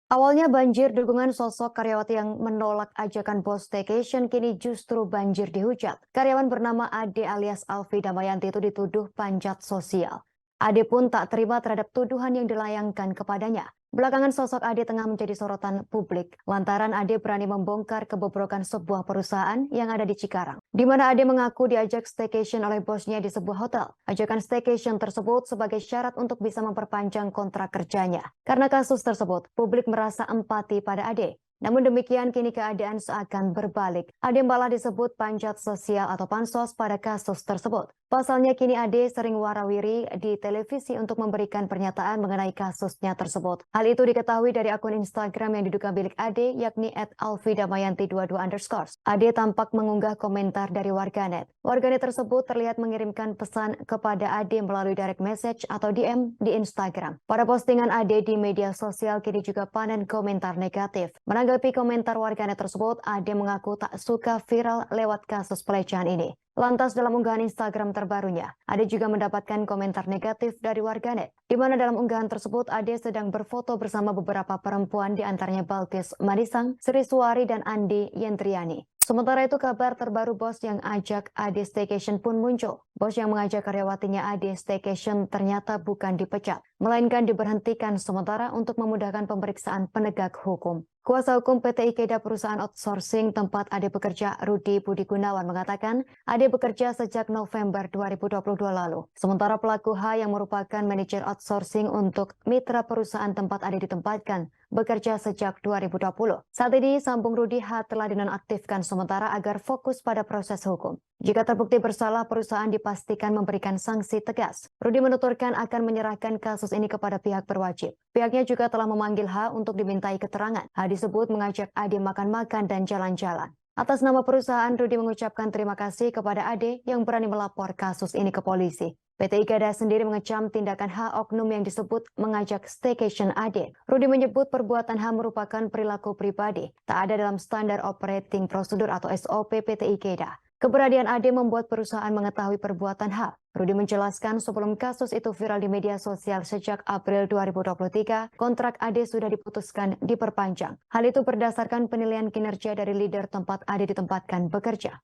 Awalnya banjir dukungan sosok karyawati yang menolak ajakan bos staycation kini justru banjir dihujat. Karyawan bernama Ade alias Alfi Damayanti itu dituduh panjat sosial. Ade pun tak terima terhadap tuduhan yang dilayangkan kepadanya. Belakangan sosok Ade tengah menjadi sorotan publik lantaran Ade berani membongkar kebobrokan sebuah perusahaan yang ada di Cikarang, di mana Ade mengaku diajak staycation oleh bosnya di sebuah hotel. Ajakan staycation tersebut sebagai syarat untuk bisa memperpanjang kontrak kerjanya. Karena kasus tersebut, publik merasa empati pada Ade. Namun demikian kini keadaan seakan berbalik. Ade malah disebut panjat sosial atau pansos pada kasus tersebut. Pasalnya kini Ade sering warawiri di televisi untuk memberikan pernyataan mengenai kasusnya tersebut. Hal itu diketahui dari akun Instagram yang diduga milik Ade yakni @alfidamayanti22_. Ade tampak mengunggah komentar dari warganet. Warganet tersebut terlihat mengirimkan pesan kepada Ade melalui direct message atau DM di Instagram. Pada postingan Ade di media sosial kini juga panen komentar negatif. Menanggapi komentar warganet tersebut, Ade mengaku tak suka viral lewat kasus pelecehan ini. Lantas dalam unggahan Instagram terbarunya, Ade juga mendapatkan komentar negatif dari warganet, di mana dalam unggahan tersebut Ade sedang berfoto bersama beberapa perempuan di antaranya Balkis Madisang, Sri Suari, dan Andi Yentriani. Sementara itu kabar terbaru bos yang ajak Ade staycation pun muncul. Bos yang mengajak karyawatinya Ade staycation ternyata bukan dipecat, melainkan diberhentikan sementara untuk memudahkan pemeriksaan penegak hukum. Kuasa hukum PT Ikeda perusahaan outsourcing tempat Ade bekerja, Rudi Budi Gunawan, mengatakan Ade bekerja sejak November 2022 lalu. Sementara pelaku H yang merupakan manajer outsourcing untuk mitra perusahaan tempat Ade ditempatkan bekerja sejak 2020. Saat ini sambung Rudi H telah dinonaktifkan sementara agar fokus pada proses hukum. Jika terbukti bersalah, perusahaan dipastikan memberikan sanksi tegas. Rudi menuturkan akan menyerahkan kasus ini kepada pihak berwajib. Pihaknya juga telah memanggil H untuk dimintai keterangan. H disebut mengajak Ade makan-makan dan jalan-jalan. Atas nama perusahaan, Rudi mengucapkan terima kasih kepada Ade yang berani melapor kasus ini ke polisi. PT Ikeda sendiri mengecam tindakan H oknum yang disebut mengajak staycation Ade. Rudi menyebut perbuatan H merupakan perilaku pribadi, tak ada dalam standar operating procedure atau SOP PT Ikeda. Keberanian Ade membuat perusahaan mengetahui perbuatan H. Rudi menjelaskan sebelum kasus itu viral di media sosial sejak April 2023, kontrak Ade sudah diputuskan diperpanjang. Hal itu berdasarkan penilaian kinerja dari leader tempat Ade ditempatkan bekerja.